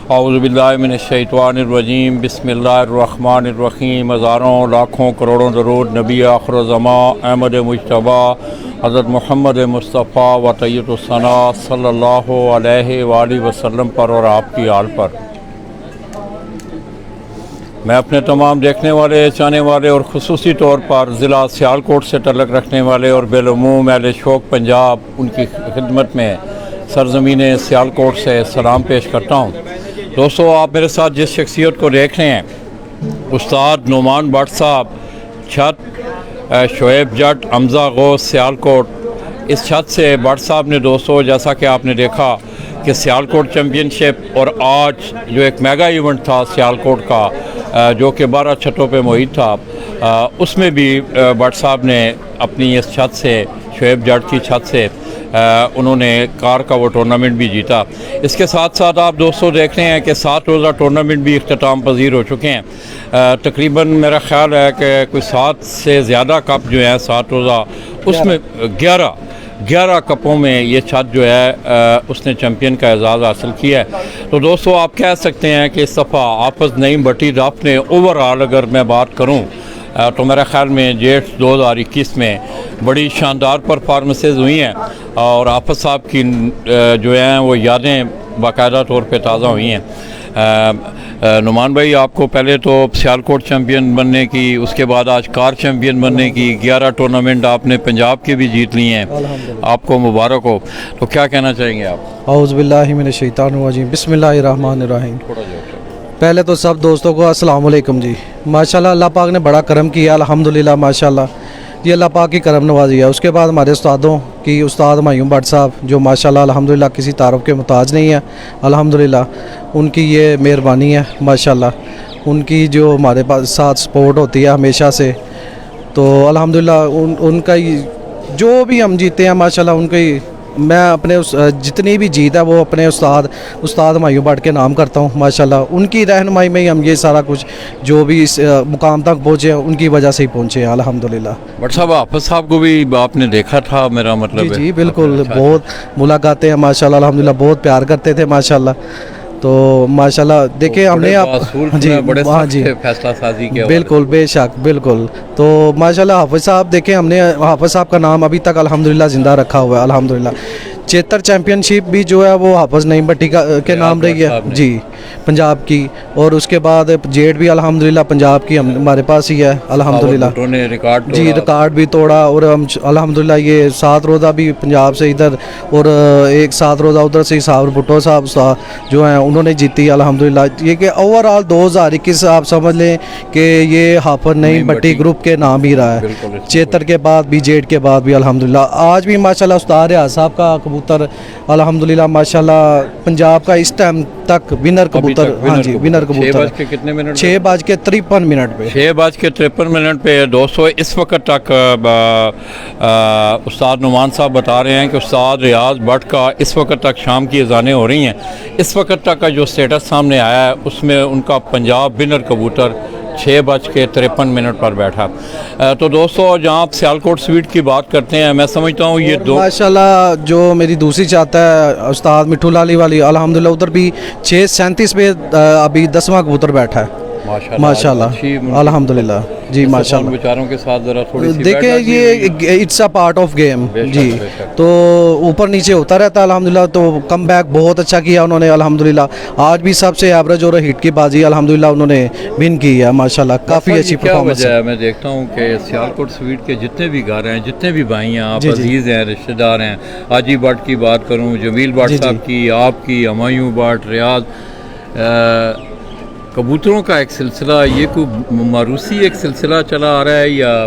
औज़ुबिल्लाहिमिनश्शैतानिर्रजीम बिस्मिल्लाहिर्रहमानिर्रहीम। हज़ारों लाखों करोड़ों दरूद नबी आखिर ज़मा अहमद मुज्तबा हज़रत मोहम्मद मुस्तफ़ा व तय्यबुस्सना सल्लल्लाहु अलैहि वसल्लम पर और आपकी आल पर। मैं अपने तमाम देखने वाले, चाहने वाले और ख़ुसूसी तौर पर ज़िला सियालकोट से तल्लुक़ रखने वाले और बेलूम अहले शौक़ पंजाब उनकी खिदमत में सरज़मीन सियालकोट से सलाम पेश करता हूँ। दोस्तों, आप मेरे साथ जिस शख्सियत को देख रहे हैं, उस्ताद नुमान भट्ट साहब, छत शोएब जट हमज़ा गौस सियालकोट। इस छत से भट्ट साहब ने दोस्तों, जैसा कि आपने देखा कि सियालकोट चैम्पियनशिप और आज जो एक मेगा इवेंट था सियालकोट का, जो कि 12 छतों पे मुहित था, उसमें भी भट्ट साहब ने अपनी इस छत से, शोएब जट की छत से, उन्होंने कार का वो टूर्नामेंट भी जीता। इसके साथ साथ आप दोस्तों देख रहे हैं कि 7 रोज़ा टूर्नामेंट भी इख्तिताम पजीर हो चुके हैं। तकरीबन मेरा ख़्याल है कि कोई 7 से ज़्यादा कप जो हैं 7 रोज़ा, उसमें 11 कपों में ये छत जो है उसने चैम्पियन का एजाज़ हासिल किया है। तो दोस्तों, आप कह सकते हैं कि इस दफ़ा हाफ़िज़ नईम भट्टी रफ़ ने ओवरऑल अगर मैं बात करूँ तो मेरे ख़्याल में जेठ 2021 में बड़ी शानदार परफॉर्मेंसेस हुई हैं और हाफ़िज़ साहब की जो हैं वो यादें बाकायदा तौर पे ताज़ा हुई हैं। नुमान भाई, आपको पहले तो सियालकोट चैम्पियन बनने की, उसके बाद आज कार चैम्पियन बनने की, 11 टूर्नामेंट आपने पंजाब के भी जीत लिए हैं, आपको मुबारक हो। तो क्या कहना चाहेंगे आप? औज़ुबिल्लाहिमिनश्शैतानिर्रजीम बिस्मिल्लाहिर्रहमानिर्रहीम। पहले तो सब दोस्तों को अस्सलाम वालेकुम जी। माशाल्लाह अल्लाह पाक ने बड़ा करम किया, अल्हम्दुलिल्लाह माशाल्लाह, ये अल्लाह पाक की करम नवाजी है। उसके बाद हमारे उस्तादों की, उस्ताद हुमायूं भट्ट साहब जो माशाल्लाह अल्हम्दुलिल्लाह किसी तारुफ के मुताज नहीं है, अल्हम्दुलिल्लाह उनकी ये मेहरबानी है माशाल्लाह। उनकी जो हमारे पास साथ सपोर्ट होती है हमेशा से, तो अल्हम्दुलिल्लाह उनका ही जो भी हम जीते हैं माशाल्लाह, उनकी मैं अपने जितनी भी जीत है वो अपने उस्ताद हुमायूं भट्ट के नाम करता हूँ माशाल्लाह। उनकी रहनुमाई में ही हम ये सारा कुछ जो भी इस मुकाम तक पहुँचे हैं, उनकी वजह से ही पहुँचे हैं अल्हम्दुलिल्लाह। भट्ट साहब, हाफ़िज़ साहब को भी आपने देखा था, मेरा मतलब जी बिल्कुल, बहुत मुलाकातें हैं माशाल्लाह, अल्हम्दुलिल्लाह बहुत प्यार करते थे माशाल्लाह। तो माशाल्लाह देखिए हमने आप जी हाँ जी फैसला साजी किया, बिल्कुल बेशक बिल्कुल। तो माशाल्लाह हाफ़िज़ साहब देखें, हमने हाफ़िज़ साहब का नाम अभी तक अल्हम्दुलिल्लाह ज़िंदा रखा हुआ है अल्हम्दुलिल्लाह। चेतर चैम्पियनशिप भी जो है वो हाफ़िज़ नईम भट्टी के नाम रही है जी, पंजाब की। और उसके बाद जेड भी अल्हम्दुलिल्लाह पंजाब की हमारे पास ही है अल्हम्दुलिल्लाह जी, रिकॉर्ड भी तोड़ा। और हम अल्हम्दुलिल्लाह ये 7 रोज़ा भी पंजाब से इधर, और एक 7 रोज़ा उधर से साबर भुट्टो साहब जो हैं उन्होंने जीती अल्हम्दुलिल्लाह। ये कि ओवरऑल 2021 आप समझ लें कि ये हाफ़िज़ नईम भट्टी ग्रुप के नाम ही रहा है, चेतर के बाद भी, जेड के बाद भी अल्हम्दुलिल्लाह। आज भी माशाल्लाह उस्ताद रियाज साहब का कबूतर अल्हम्दुलिल्लाह माशाल्लाह पंजाब का इस टाइम तक विनर कबूतर, हाँ जी विनर कबूतर। कितने मिनट? 6:53 पे 6:53 पे दोस्तों इस वक्त तक उस्ताद नुमान साहब बता रहे हैं कि उस्ताद रियाज भट्ट का इस वक्त तक शाम की अज़ानें हो रही हैं, इस वक्त तक का जो स्टेटस सामने आया है उसमें उनका पंजाब विनर कबूतर 6:53 पर बैठा। तो दोस्तों, जहाँ आप सियालकोट स्वीट की बात करते हैं, मैं समझता हूँ ये दो माशाल्लाह जो मेरी दूसरी चाहता है उस्ताद मिठू लाली वाली, अल्हम्दुलिल्लाह उधर भी 6:37 पे अभी 10वां कबूतर बैठा है माशाल्लाह अल्हम्दुलिल्लाह जी माशाल्लाह। विचारों के साथ जरा थोड़ी सी देखिए, ये it's a part of game जी, तो ऊपर नीचे होता रहता है अल्हम्दुलिल्लाह। तो कम बैक बहुत अच्छा किया उन्होंने अल्हम्दुलिल्लाह। आज भी सबसे एवरेज और हिट की बाजी अल्हम्दुलिल्लाह उन्होंने विन की है माशाल्लाह, काफ़ी अच्छी परफॉर्मेंस है। मैं देखता हूँ कि सियालकोट स्वीट के जितने भी घर हैं, जितने भी भाई हैं, आप अजीज़ हैं, रिश्तेदार हैं, आजी भट्ट की बात करूँ, जमील भट्ट साहब की, आपकी, हुमायूं भट्ट, रियाज, कबूतरों का एक सिलसिला, ये कोई मारूसी एक सिलसिला चला आ रहा है या?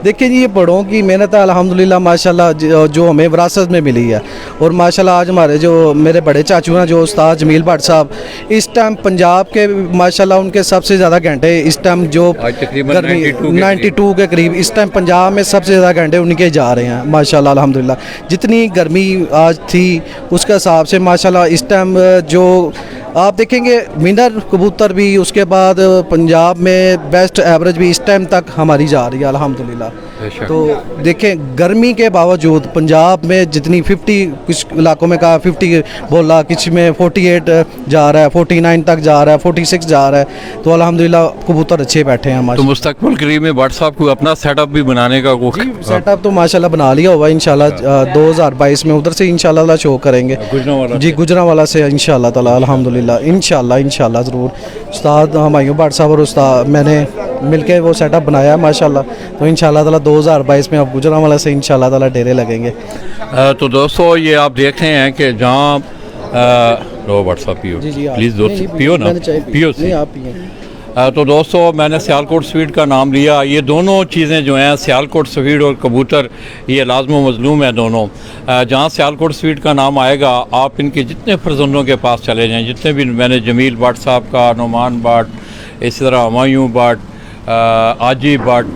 देखिए जी, ये बड़ों की मेहनत है अल्हम्दुलिल्लाह माशाल्लाह, जो हमें विरासत में मिली है। और माशाल्लाह आज हमारे जो मेरे बड़े चाचू हैं, जो उस्ताद जमील भट्ट साहब, इस टाइम पंजाब के माशाल्लाह उनके सबसे ज़्यादा घंटे इस टाइम जो गर्मी 92 के करीब इस टाइम पंजाब में सबसे ज़्यादा घंटे उनके जा रहे हैं माशाल्लाह अल्हम्दुलिल्लाह। जितनी गर्मी आज थी उसके हिसाब से माशाल्लाह इस टाइम जो आप देखेंगे विनर कबूतर भी, उसके बाद पंजाब में बेस्ट एवरेज भी इस टाइम तक हमारी जा रही है अल्हम्दुलिल्लाह। बेशक। तो देखें गर्मी के बावजूद पंजाब में जितनी 50 कुछ इलाकों में कहा 50 बोला, कुछ में 48 जा रहा है, 49 तक जा रहा है, 46 जा रहा है, तो अल्हम्दुलिल्लाह कबूतर अच्छे बैठे हैं तो माशाल्लाह। मुस्तकबिल करीब में व्हाट्सएप को अपना सेटअप भी बनाने का वो सेटअप तो माशाल्लाह बना लिया हुआ है इंशाल्लाह 2022 में, उधर से इंशाल्लाह शो करेंगे गुजरांवाला जी, गुजरांवाला से इंशाल्लाह ताला अल्हम्दुलिल्लाह इंशाल्लाह ज़रूर। उस्ताद हमायूं भट्ट साहब और उस्ताद मैंने मिलके वो सेटअप बनाया है माशाल्लाह, तो इंशाल्लाह ताला 2022 में अब गुजरांवाला से इंशाल्लाह ताला डेरे लगेंगे। तो दोस्तों ये आप देख रहे हैं कि जहाँ लो व्हाट्सएप पियो प्लीज़ दोस्त पियो ना, पियो से। आप पिए। तो दोस्तों मैंने सियालकोट स्वीट का नाम लिया। ये दोनों चीज़ें जो हैं सियालकोट स्वीट और कबूतर ये लाज़म व मज़लूम है दोनों। जहाँ सियालकोट स्वीट का नाम आएगा आप इनके जितने फर्जंदों के पास चले जाएँ, जितने भी मैंने जमील भट्ट साहब का, नुमान भट्ट, इसी तरह हुमायूं भट्ट, आजी भट्ट,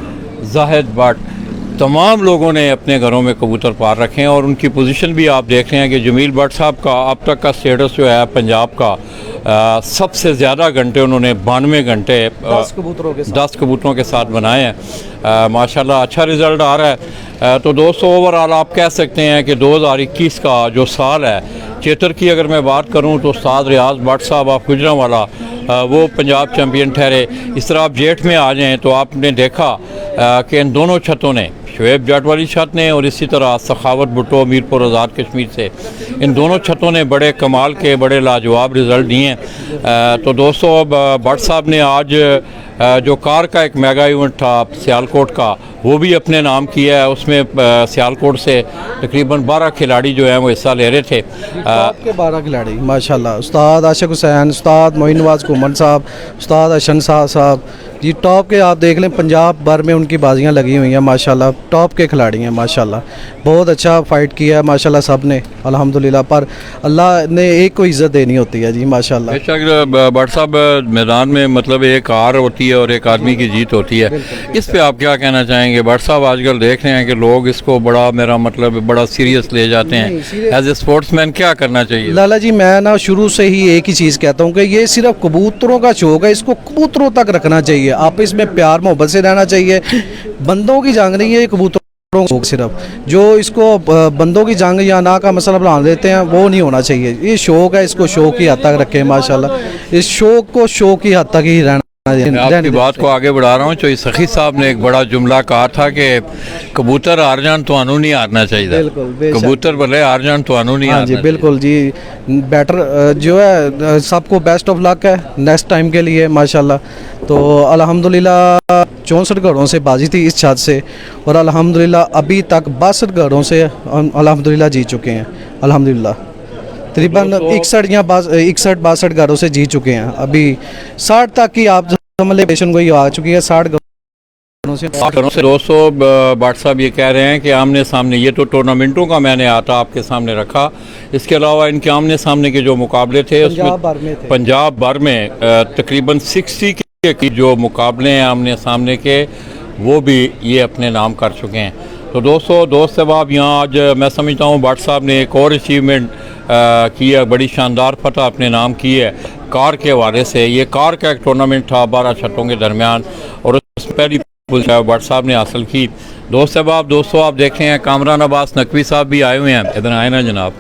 जाहिद भट्ट, तमाम लोगों ने अपने घरों में कबूतर पाल रखे हैं और उनकी पोजीशन भी आप देख रहे हैं कि जमील भट्ट साहब का अब तक का स्टेटस जो है पंजाब का सबसे ज़्यादा घंटे उन्होंने 92 घंटे 10 कबूतरों के साथ बनाए हैं। माशाल्लाह अच्छा रिज़ल्ट आ रहा है। तो दोस्तों ओवरऑल आप कह सकते हैं कि 2021 का जो साल है चेतर की अगर मैं बात करूं तो उस्ताद रियाज भट्ट साहब ऑफ गुजरांवाला वो पंजाब चैम्पियन ठहरे। इस तरह आप जेठ में आ जाएँ तो आपने देखा कि इन दोनों छतों ने, शुएब जाट वाली छत ने और इसी तरह सखावत भुट्टो मीरपुर आज़ाद कश्मीर से, इन दोनों छतों ने बड़े कमाल के बड़े लाजवाब रिज़ल्ट दिए हैं। तो दोस्तों भट्ट साहब ने आज जो कार का एक मेगा इवेंट था सियालकोट का वो भी अपने नाम किया है। उसमें सियालकोट से तकरीबन 12 खिलाड़ी जो हैं वो हिस्सा ले रहे थे। टॉप के 12 खिलाड़ी माशाल्लाह, उस्ताद आशिक हुसैन, उस्ताद मोइन नवाज कुमन साहब, उस्ताद अशन साहब जी, टॉप के आप देख लें पंजाब भर में उनकी बाजियां लगी हुई हैं माशाल्लाह, टॉप के खिलाड़ी हैं माशाल्लाह। बहुत अच्छा फ़ाइट किया है माशाल्लाह सब ने अल्हम्दुलिल्लाह, पर अल्लाह ने एक को इज़्ज़त देनी होती है जी माशाल्लाह। बेशक भट्ट साहब मैदान में मतलब एक हार होती है और एक आदमी की जीत होती है। इस पे आप क्या कहना चाहेंगे? भट्ट साहब आजकल देख रहे हैं कि लोग इसको बड़ा, मेरा मतलब बड़ा सीरियस ले जाते हैं। एज ए स्पोर्ट्समैन क्या करना चाहिए? लाला जी मैं ना शुरू से ही एक ही चीज़ कहता हूँ कि ये सिर्फ कबूतरों का शौक है, इसको कबूतरों तक रखना चाहिए, आपस में प्यार मोहब्बत से रहना चाहिए। बंदों की जंग नहीं है ये कबूतरों सिर्फ, जो इसको बंदों की जंग या ना का मसला बना देते हैं वो नहीं होना चाहिए। ये शौक है, इसको शौक की हद तक रखें माशाल्लाह, इस शौक को शौक की हद तक ही रहना। मैं आपकी बात को आगे बढ़ा रहा हूँ। तो सखी साहब ने एक बड़ा जुमला कहा था कि कबूतर हार जान तो अनु नहीं हारना चाहिए। कबूतर भले हार जान तो अनु नहीं हारना। जी बिल्कुल जी, बेटर जो है सबको बेस्ट ऑफ लक है नेक्स्ट टाइम के लिए माशाल्लाह। तो अल्हम्दुलिल्लाह 64 घरों से बाजी थी इस छत से और अल्हम्दुलिल्लाह अभी तक 62 घरों से अल्हम्दुलिल्लाह जीत चुके हैं अल्हम्दुलिल्लाह। तकरीबन 61 या 61-62 घरों से जीत चुके हैं। अभी 60 तक की आप समझ लें पेशन कोई आ चुकी है 60 घरों से। दोस्तों भट्ट साहब ये कह रहे हैं कि आमने सामने, ये तो टूर्नामेंटों का मैंने आता आपके सामने रखा, इसके अलावा इनके आमने सामने के जो मुकाबले थे उसमें पंजाब भर में तकरीबन 60 के जो मुकाबले हैं आमने सामने के वो भी ये अपने नाम कर चुके हैं। तो दोस्तों दोस्त साहब यहाँ आज मैं समझता हूँ भट्ट साहब ने एक और अचीवमेंट की है, बड़ी शानदार फतह अपने नाम की है कार के हवाले से। ये कार का एक टूर्नामेंट था 12 छतों के दरमियान और उसमें पहली भट्ट साहब ने हासिल की। दोस्तों आप देख रहे हैं कामरान अब्बास नकवी साहब भी आए हुए हैं, इधर आए ना जनाब।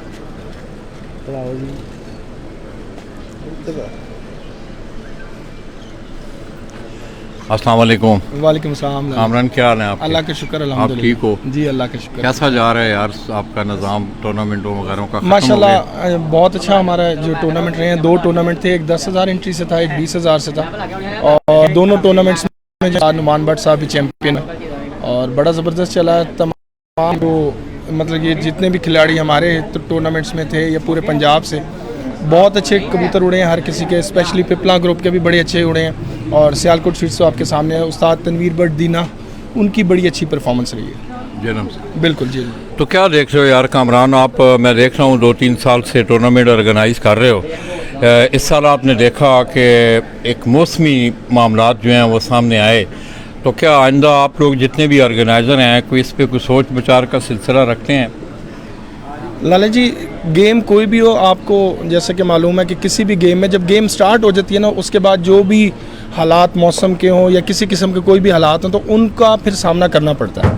अस्सलाम वालेकुम। वालेकुम सलाम। कामरान क्या हाल है आपके? अल्लाह का शुक्र अल्हम्दुलिल्लाह। आप ठीक हो? जी अल्लाह का शुक्र। कैसा जा रहा है यार आपका निज़ाम टूर्नामेंटों वगैरह का? माशाल्लाह बहुत अच्छा हमारा जो टूर्नामेंट रहे हैं, 2 टूर्नामेंट थे, एक 10,000 एंट्री से था, एक 20,000 से था और दोनों टूर्नामेंट्स में नुमान भट्ट साहब भी चैम्पियन और बड़ा ज़बरदस्त चला। तमाम जो मतलब ये जितने भी खिलाड़ी हमारे टूर्नामेंट्स में थे या पूरे पंजाब से बहुत अच्छे कबूतर उड़े हैं हर किसी के, स्पेशली पिपला ग्रुप के भी बड़े अच्छे उड़े हैं और सियालकोट स्वीट्स तो आपके सामने है। उस्ताद तनवीर भट्ट दीना, उनकी बड़ी अच्छी परफॉर्मेंस रही है जन्म से। बिल्कुल जी। तो क्या देख रहे हो यार कामरान, आप मैं देख रहा हूँ 2-3 साल से टूर्नामेंट ऑर्गेनाइज़ कर रहे हो। इस साल आपने देखा कि एक मौसमी मामलात जो हैं वो सामने आए, तो क्या आइंदा आप लोग जितने भी ऑर्गेनाइज़र हैं कोई इस पर कोई सोच विचार का सिलसिला रखते हैं? लाला जी गेम कोई भी हो, आपको जैसे कि मालूम है कि किसी भी गेम में जब गेम स्टार्ट हो जाती है ना, उसके बाद जो भी हालात मौसम के हों या किसी किस्म के कोई भी हालात हों तो उनका फिर सामना करना पड़ता है।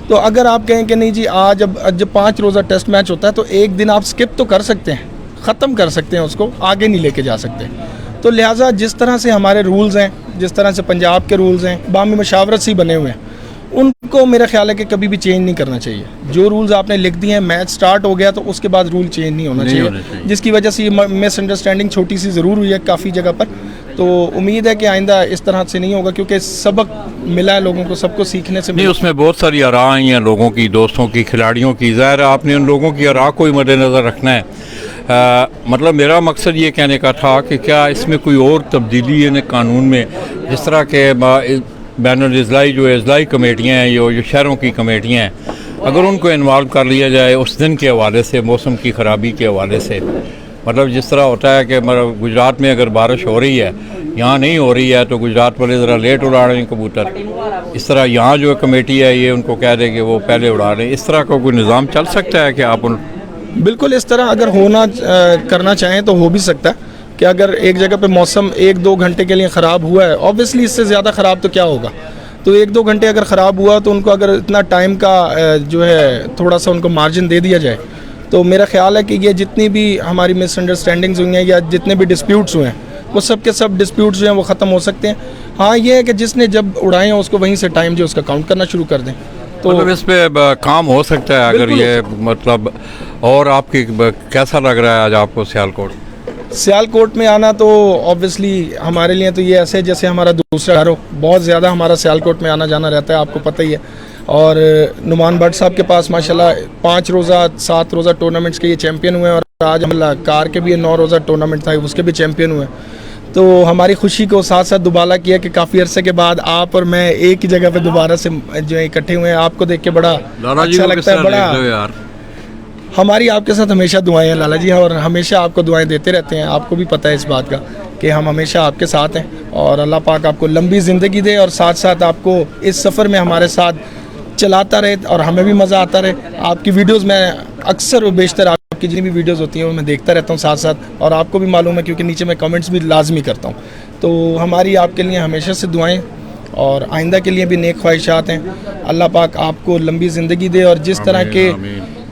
तो अगर आप कहें कि नहीं जी आज अब जब 5 रोज़ा टेस्ट मैच होता है तो एक दिन आप स्किप तो कर सकते हैं, ख़त्म कर सकते हैं, उसको आगे नहीं लेके जा सकते। तो लिहाजा जिस तरह से हमारे रूल्स हैं, जिस तरह से पंजाब के रूल्स हैं, बामी मशावरत से ही बने हुए हैं, उनको मेरा ख्याल है कि कभी भी चेंज नहीं करना चाहिए। जो रूल्स आपने लिख दिए हैं, मैच स्टार्ट हो गया तो उसके बाद रूल चेंज नहीं होना चाहिए, जिसकी वजह से ये मिसअंडरस्टैंडिंग छोटी सी ज़रूर हुई है काफ़ी जगह पर। तो उम्मीद है कि आइंदा इस तरह से नहीं होगा, क्योंकि सबक मिला है लोगों को, सबको सीखने से नहीं, मिला। उसमें बहुत सारी आरा आई हैं लोगों की, दोस्तों की, खिलाड़ियों की। ज़ाहिर है आपने उन लोगों की आरा को ही मद्देनज़र रखना है। मतलब मेरा मकसद ये कहने का था कि क्या इसमें कोई और तब्दीली है कानून में, जिस तरह के बैनुल अज़लाई जो अज़लाई कमेटियाँ हैं, जो शहरों की कमेटियाँ हैं, अगर उनको इन्वॉल्व कर लिया जाए उस दिन के हवाले से, मौसम की ख़राबी के हवाले से। मतलब जिस तरह होता है कि मतलब गुजरात में अगर बारिश हो रही है, यहाँ नहीं हो रही है, तो गुजरात वाले ज़रा लेट उड़ा रहे हैं कबूतर। इस तरह यहाँ जो कमेटी है ये उनको कह दे कि वो पहले उड़ा रहे हैं। इस तरह का कोई निज़ाम चल सकता है कि आप उन बिल्कुल इस तरह अगर करना चाहें तो हो भी सकता है कि अगर एक जगह पे मौसम 1-2 घंटे के लिए ख़राब हुआ है, ऑब्वियसली इससे ज़्यादा ख़राब तो क्या होगा, तो 1-2 घंटे अगर ख़राब हुआ तो उनको अगर इतना टाइम का जो है थोड़ा सा उनको मार्जिन दे दिया जाए, तो मेरा ख्याल है कि ये जितनी भी हमारी मिसअंडरस्टैंडिंग्स हुई हैं या जितने भी डिस्प्यूट्स हुए हैं, वो सब के सब डिस्प्यूट्स जो हैं वो ख़त्म हो सकते हैं। हाँ, ये है कि जिसने जब उड़ाए हैं उसको वहीं से टाइम जो उसका काउंट करना शुरू कर दें। तो मतलब इस पे काम हो सकता है अगर ये मतलब। और आपकी कैसा लग रहा है आज आपको सियालकोट? सियालकोट में आना तो ऑब्वियसली हमारे लिए तो ये ऐसे जैसे हमारा दूसरा घर हो। बहुत ज़्यादा हमारा सियालकोट में आना जाना रहता है, आपको पता ही है। और नुमान भट्ट साहब के पास माशाल्लाह 5 रोज़ा 7 रोज़ा टूर्नामेंट्स के ये चैम्पियन हुए हैं, और आज हम कार के भी 9 रोज़ा टूर्नामेंट था उसके भी चैम्पियन हुए। तो हमारी खुशी को साथ साथ दुबाला किया कि काफ़ी अरसे के बाद आप और मैं एक ही जगह पे दोबारा से जो है इकट्ठे हुए हैं। आपको देख के बड़ा अच्छा लगता है। बड़ा यार हमारी आपके साथ हमेशा दुआएं हैं लाला जी, और हमेशा आपको दुआएं देते रहते हैं। आपको भी पता है इस बात का कि हम हमेशा आपके साथ हैं, और अल्लाह पाक आपको लंबी ज़िंदगी दे और साथ साथ आपको इस सफ़र में हमारे साथ चलाता रहे और हमें भी मज़ा आता रहे। आपकी वीडियोस मैं अक्सर व बेशतर आपकी जितनी भी वीडियोस होती हैं वो मैं देखता रहता हूँ साथ साथ, और आपको भी मालूम है क्योंकि नीचे मैं कमेंट्स भी लाजमी करता हूँ। तो हमारी आपके लिए हमेशा से दुआएं और आइंदा के लिए भी नेक ख्वाहिशात हैं। अल्लाह पाक आपको लंबी ज़िंदगी दे, और जिस तरह के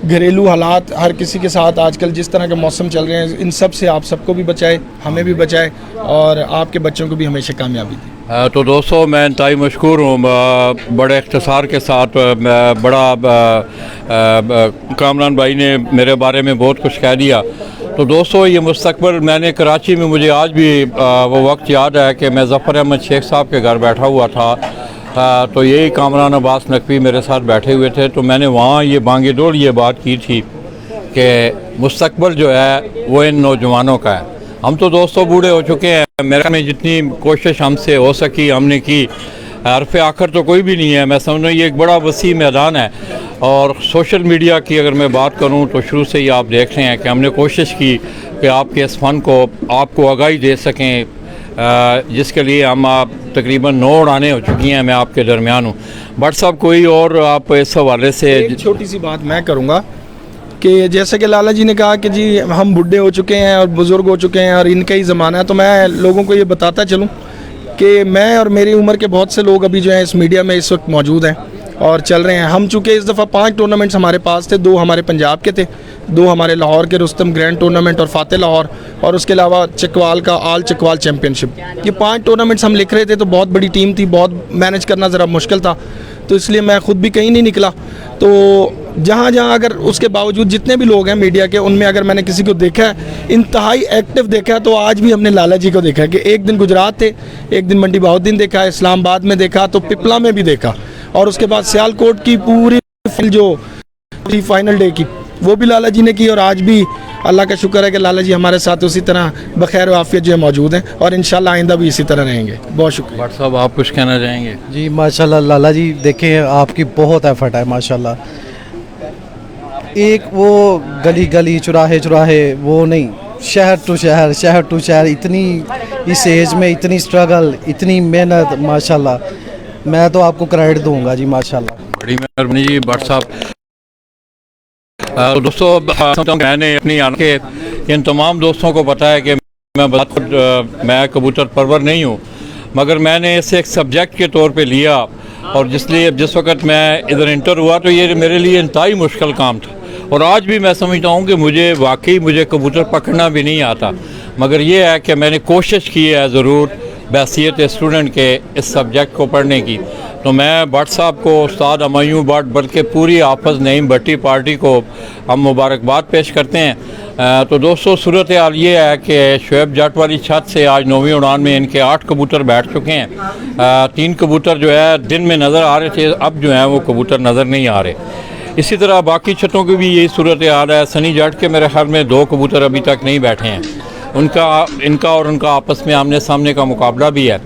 घरेलू हालात हर किसी के साथ आजकल जिस तरह के मौसम चल रहे हैं, इन सब से आप सबको भी बचाए, हमें भी बचाए, और आपके बच्चों को भी हमेशा कामयाबी दे। तो दोस्तों मैं इंतहाई मशकूर हूँ। बड़े इख्तिसार के साथ कामरान भाई ने मेरे बारे में बहुत कुछ कह दिया। तो दोस्तों ये मुस्तकबिल, मैंने कराची में, मुझे आज भी वो वक्त याद है कि मैं ज़फ़र अहमद शेख साहब के घर बैठा हुआ था। तो यही कामरान अब्बास नकवी मेरे साथ बैठे हुए थे। तो मैंने वहाँ ये बांगे डोल ये बात की थी कि मुस्तकबिल जो है वो इन नौजवानों का है। हम तो दोस्तों बूढ़े हो चुके हैं, मेरे में जितनी कोशिश हमसे हो सकी हमने की। हरफ आखिर तो कोई भी नहीं है। मैं समझ ये एक बड़ा वसी मैदान है, और सोशल मीडिया की अगर मैं बात करूं तो शुरू से ही आप देख रहे हैं कि हमने कोशिश की कि आपके इस फ़न को आपको आगाही दे सकें, जिसके लिए हम आप तकरीबन 9 उड़ानें हो चुकी हैं। मैं आपके दरमियान हूँ। बट साहब कोई और आप इस हवाले से एक छोटी सी बात मैं करूँगा कि जैसे कि लाला जी ने कहा कि जी हम बुढ़े हो चुके हैं और बुज़ुर्ग हो चुके हैं और इनका ही ज़माना है, तो मैं लोगों को ये बताता चलूँ कि मैं और मेरी उम्र के बहुत से लोग अभी जो हैं इस मीडिया में इस वक्त मौजूद हैं और चल रहे हैं। हम चूँकि इस दफ़ा 5 टूर्नामेंट्स हमारे पास थे, 2 हमारे पंजाब के थे, 2 हमारे लाहौर के रुस्तम ग्रैंड टूर्नामेंट और फ़ाते लाहौर, और उसके अलावा चकवाल का आल चकवाल चैम्पियनशिप। ये 5 टूर्नामेंट्स हम लिख रहे थे, तो बहुत बड़ी टीम थी, बहुत मैनेज करना ज़रा मुश्किल था, तो इसलिए मैं ख़ुद भी कहीं नहीं निकला। तो जहाँ जहाँ अगर उसके बावजूद जितने भी लोग हैं मीडिया के, उनमें अगर मैंने किसी को देखा है इंतहाई एक्टिव देखा है, तो आज भी हमने लाला जी को देखा है कि एक दिन गुजरात थे, एक दिन मंडी बहाउद्दीन देखा, इस्लामाबाद में देखा, तो पिपला में भी देखा, और उसके बाद सियालकोट की पूरी जो थी फाइनल डे की वो भी लाला जी ने की। और आज भी अल्लाह का शुक्र है कि लाला जी हमारे साथ उसी तरह बखैर आफियत जो है मौजूद हैं, और इंशाल्लाह आइंदा भी इसी तरह रहेंगे। बहुत शुक्रिया। भट्ट साहब आप कुछ कहना चाहेंगे? जी माशाल्लाह लाला जी, देखें आपकी बहुत एफर्ट है माशाल्लाह। एक वो गली गली चुराहे चुराहे वो नहीं, शहर टू शहर इतनी इस एज में इतनी स्ट्रगल, इतनी मेहनत, माशाल्लाह मैं तो आपको क्रेडिट दूंगा जी माशाल्लाह। बड़ी मेहरबानी जी भट्ट साहब। तो दोस्तों मैंने अपनी के इन तमाम दोस्तों को पता है कि मैं कबूतर परवर नहीं हूँ, मगर मैंने इसे एक सब्जेक्ट के तौर पे लिया, और जिस वक्त मैं इधर इंटर हुआ तो ये मेरे लिए इंतहाई मुश्किल काम था। और आज भी मैं समझता हूँ कि मुझे कबूतर पकड़ना भी नहीं आता, मगर ये है कि मैंने कोशिश की है ज़रूर बहसीत स्टूडेंट के इस सब्जेक्ट को पढ़ने की। तो मैं भट्ट साहब को, उस्ताद हुमायूं भट्ट, बल्कि पूरी हाफ़िज़ नईम भट्टी पार्टी को हम मुबारकबाद पेश करते हैं। तो दोस्तों, सूरत हाल ये है कि शुएब जट वाली छत से आज 9वीं उड़ान में इनके 8 कबूतर बैठ चुके हैं। 3 कबूतर जो है दिन में नज़र आ रहे थे, अब जो है वो कबूतर नज़र नहीं आ रहे। इसी तरह बाकी छतों की भी यही सूरत हाल है। सनी जट के मेरे ख्याल में 2 कबूतर अभी तक नहीं बैठे हैं, इनका और उनका आपस में आमने सामने का मुकाबला भी है।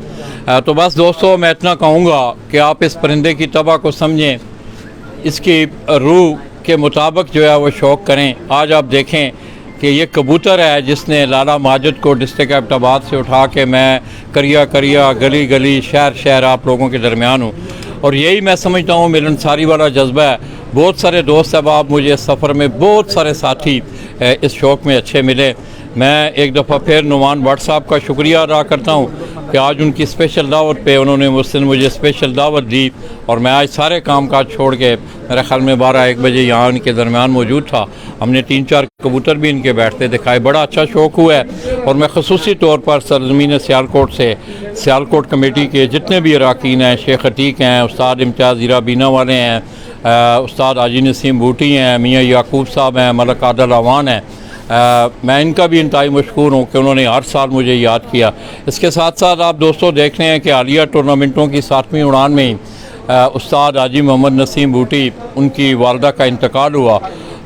तो बस दोस्तों, मैं इतना कहूँगा कि आप इस परिंदे की तबाह को समझें, इसकी रूह के मुताबिक जो है वो शौक़ करें। आज आप देखें कि ये कबूतर है जिसने लाला माजिद को डिस्ट्रिक्ट एबटाबाद से उठा के मैं करिया गली गली शहर शहर आप लोगों के दरमियान हूँ। और यही मैं समझता हूँ मिलनसारी वाला जज्बा है। बहुत सारे दोस्त अहबाब मुझे इस सफ़र में, बहुत सारे साथी इस शौक़ में अच्छे मिले। मैं एक दफ़ा फिर नुमान भट्ट साहब का शुक्रिया अदा करता हूँ कि आज उनकी स्पेशल दावत पे उन्होंने मुझे स्पेशल दावत दी, और मैं आज सारे काम काज छोड़ के मेरे ख्याल में 12-1 बजे यहाँ इनके दरमियान मौजूद था। हमने 3-4 कबूतर भी इनके बैठते दिखाए, बड़ा अच्छा शौक़ हुआ है। और मैं ख़ुसूसी तौर पर सरज़मीन सियालकोट से, सियालकोट कमेटी के जितने भी अरकान हैं, शेख अतीक हैं, उस्ताद इम्तियाज़ ज़ीरा बीना वाले हैं, उस्ताद हाजी नसीम बूटी हैं, मियाँ याकूब साहब हैं, मलक आदल अवान हैं, मैं इनका भी इंतहाई मशकूर हूँ कि उन्होंने हर साल मुझे याद किया। इसके साथ साथ आप दोस्तों देख रहे हैं कि हालिया टूर्नामेंटों की 7वीं उड़ान में उस्ताद हाजी मोहम्मद नसीम बूटी, उनकी वालदा का इंतकाल हुआ।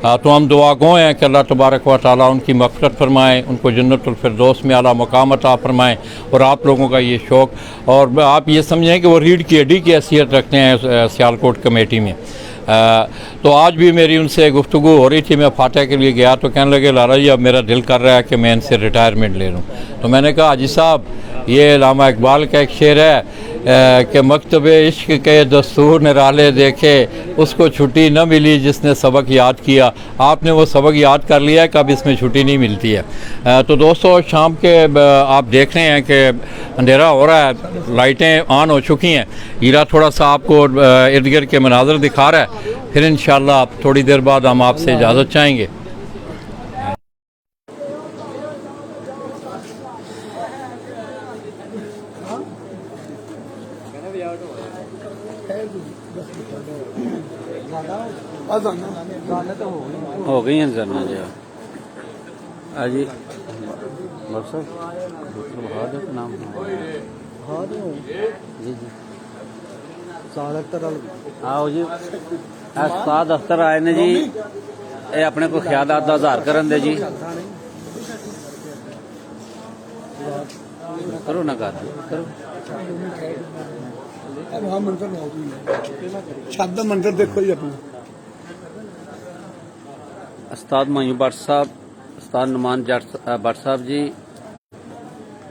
तो हम दुआ गो हैं कि अल्लाह तबारक व तआला उनकी मग़फ़िरत फ़रमाएँ, उनको जन्नतुल फ़िरदौस में आला मकाम अता फ़रमाएँ। और आप लोगों का ये शौक़, और आप ये समझें कि वो रीढ़ की हड्डी की हैसियत रखते हैं सियालकोट कमेटी में। तो आज भी मेरी उनसे गुफ्तगू हो रही थी। मैं फातह के लिए गया तो कहने लगे, लाला जी अब मेरा दिल कर रहा है कि मैं इनसे रिटायरमेंट ले लूँ। तो मैंने कहा, हाजी साहब ये अल्लामा इकबाल का एक शेर है कि मकतब इश्क के दस्तूर निराले देखे, उसको छुट्टी न मिली जिसने सबक याद किया। आपने वो सबक याद कर लिया है कि अब इसमें छुट्टी नहीं मिलती है। तो दोस्तों, शाम के आप देख रहे हैं कि अंधेरा हो रहा है, लाइटें ऑन हो चुकी हैं। हीरा थोड़ा सा आपको इर्द गिर्द के मनाज़र दिखा रहा है। फिर इंशाअल्लाह थोड़ी देर बाद हम आपसे इजाज़त चाहेंगे। हो गई हैं जाना जी। आज जी नाम जी जी आओ जी। उस्ताद अख्तर आए ने जी, ये अपने को ख्यालात दा इज़हार करन दे जी। करो ना करो शब्द मंजर देखो जी अपना। उस्ताद हुमायूं भट्ट साहब, उस्ताद नुमान भट्ट साहब जी,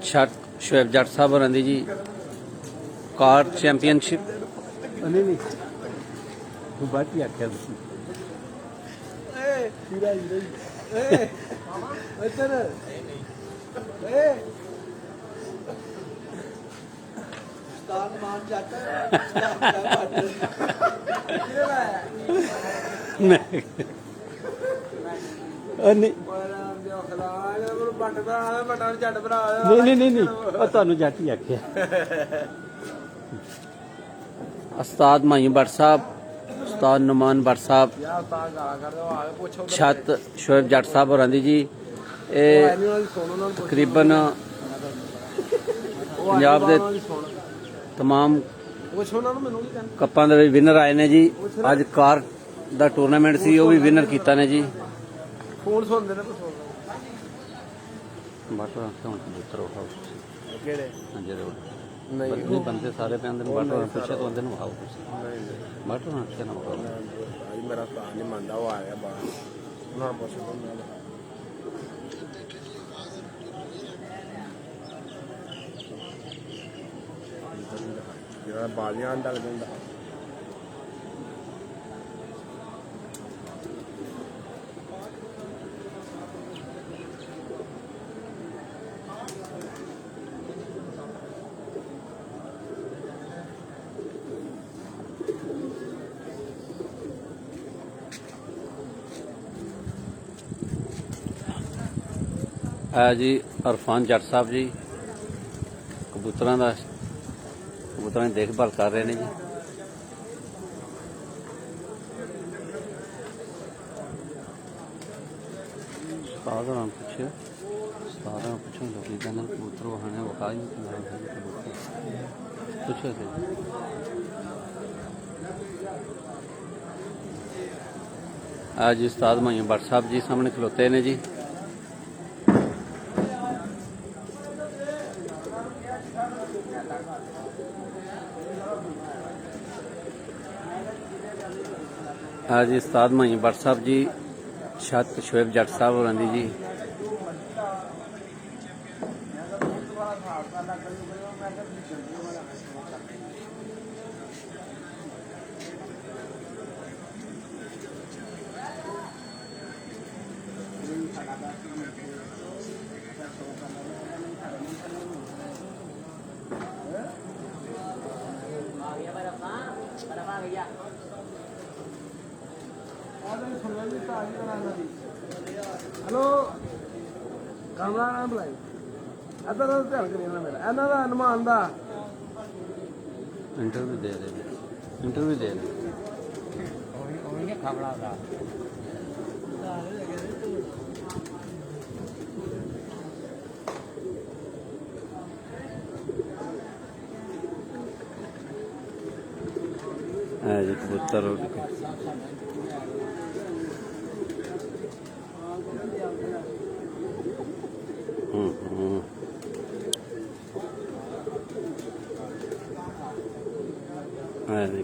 छठ शुएब जट साहब होरां दी जी कार चैंपियनशिप। नहीं तू बात ही आख्या नहीं ਤੁਹਾਨੂੰ ਜੱਟ ਹੀ ਆਖਿਆ। उस्ताद हुमायूं भट्ट साहब, उस्ताद नुमान भट्ट साहब, छत शुएब जट साहब होरां दी जी। तकरीबन पंजाब दे तमाम कप्पां दे विनर आए ने जी। अज कार दा टूर्नामेंट सी, वो भी विनर कीता ने जी। बंदे सारे पे आंदे बाटो पुछे तो आंदे आओ बाटो ना के ना मेरा भरा नहीं मानता, वो आ गया बाहर उन्होंने पूछा बालियां डल गया। ਹੈ ਜੀ ਅਰਫਾਨ ਜੱਟ ਸਾਹਿਬ ਜੀ, ਕਬੂਤਰਾਂ ਦੀ ਦੇਖਭਾਲ ਕਰ ਰਹੇ ਨੇ ਜੀ। ਉਸਤਾਦ ਹੋਰਾਂ ਨੂੰ ਪੁੱਛੋ ਲੋਕੀ ਕਹਿੰਦੇ ਕਬੂਤਰ ਵਹਾਣੇ ਵਿਖਾਈ ਪੁੱਛੋ ਤੇ ਅੱਜ ਉਸਤਾਦ ਮਾਈਆਂ ਭੱਟ ਸਾਹਿਬ ਜੀ ਸਾਹਮਣੇ ਖਲੋਤੇ ਨੇ ਜੀ। आज उस्ताद माई भट्ट साहब जी छत शोएब जट साहब होरां दी जी। हेलो कमरा ना बुलाई इधर ध्यान करिए ना मेरा इन्हां दा अनुमान दा इंटरव्यू दे रहे जी कबूतर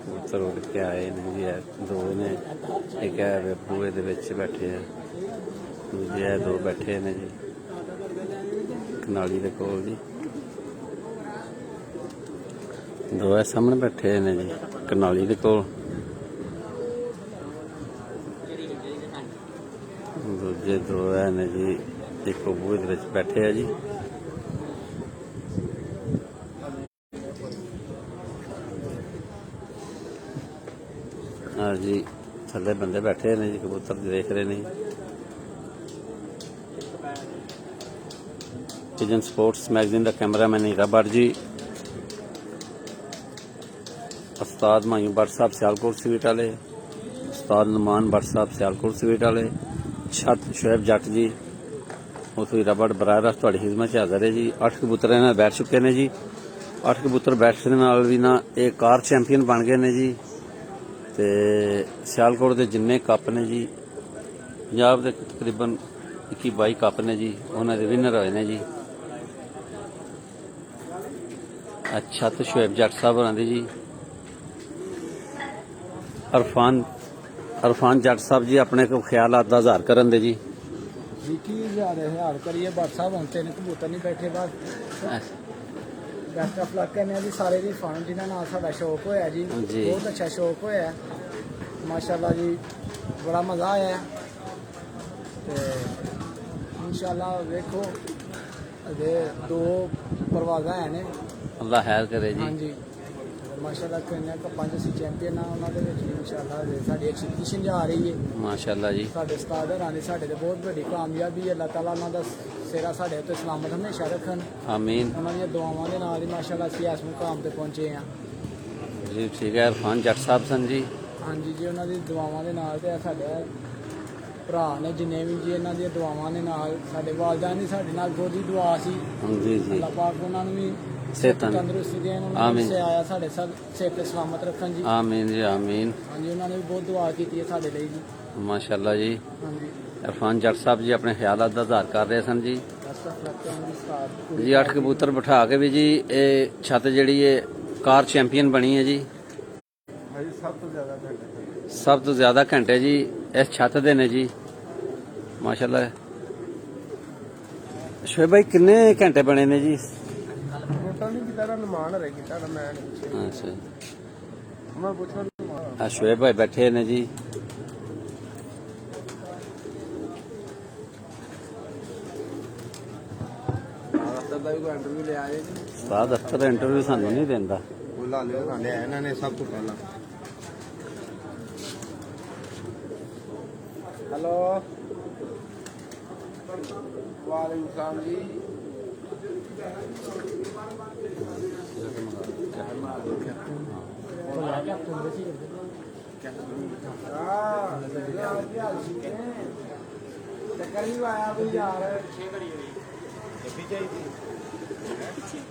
कबूतर उड़ के आए ने जी। दो ने एक है बूहे दे विच बैठे है, दूजे है दो बैठे ने जी कनाली दे कोल जी। दो है सामने बैठे ने जी कनाली दे कोल, दूजे दो है ने जी एक बूहे दे विच बैठे है जी। हाँ जी थल्ले बंदे बैठे ने जी कबूतर देख रहे ने। पिजन स्पोर्ट्स मैगजीन का कैमरामैन हीरा भट्ट जी, उस्ताद मायूं भट्ट साहब सियालकोट स्वीट वाले, उस्ताद नुमान भट्ट साहब सियालकोट स्वीट वाले, छत शोएब जट जी उतो हीरा भट्ट बराह रास्त तुहाडी खिदमत च हाज़र है जी। 8 कबूतर इन्हां बैठ चुके ने जी। 8 कबूतर बैठने नाल भी ना एक कार चैंपियन बन गए ने जी। ते सियालकोट के जिन्ने कप ने जी पंजाब के तकरीबन 21-22 कप ने जी उन्होंने विनर होए ने जी। अच्छा तो शोएब जट साहब होरां दी जी। अरफान जट साहब जी अपने को ख्यालात दा इज़हार करन दे जी। की इज़हार करिए भट्ट साहब हम तीन कबूतर नहीं बैठे बस बेस्ट ऑफ लक कहने जी सारे दी फन जिन्हां नाल साडा शौक होया जी। बहुत अच्छा शौक होया माशाअल्लाह जी, बड़ा मज़ा आया ते इंशाअल्लाह देखो अगे 2 परवाज़ां हैं ने अल्लाह खैर करे जी। हाँ जी माशाअल्लाह कन्या कपां च असीं चैंपियन हाँ उन्हां दे विच इंशाअल्लाह साडी एग्जीबिशन जा रही है माशाअल्लाह जी। साडे उस्ताद होरां दी साडे ते बहुत बड़ी कामयाबी है। अल्लाह ताला उन्हां दा सेरा साढ़े उत्ते सलामत हमेशा रखन आमीन। उन्होंने दुआवां दे नाल ही माशाअल्लाह असीं इस मुकाम ते पहुंचे हैं जी। ठीक है अरफान जट साहब सन जी। हाँ जी जी उन्होंने दुआवां दे नाल ते साडे भरा ने जिन्ने भी जी इन्हां दी दुआवां दे नाल साडे वालिदैन दी साडे नाल बहुत ही दुआ सी। जी जी अल्लाह पाक उन्हां नूं भी तंदुरुस्ती देन, उन्होंने से आया साडे सब सेहत ते सलामत रखन जी। आमीन जी आमीन। हाँ जी उन्होंने भी बहुत दुआ की है साडे लिए जी माशाअल्लाह जी। हाँ जी अरफान जट साहब जी अपने ख्यालात का इज़हार कर रहे सन जी। जी 8 कबूतर बिठा के भी जी ये छत जी कार चैंपियन बनी है जी। सब तो ज़्यादा घंटे जी इस छत दे ने जी माशाअल्लाह। शोएब भाई किन्ने घंटे बने ने जी? अच्छा शोएब भाई बैठे ने जी। उस्ताद अख्तर इंटरव्यू सानू नहीं देंदा। हेलो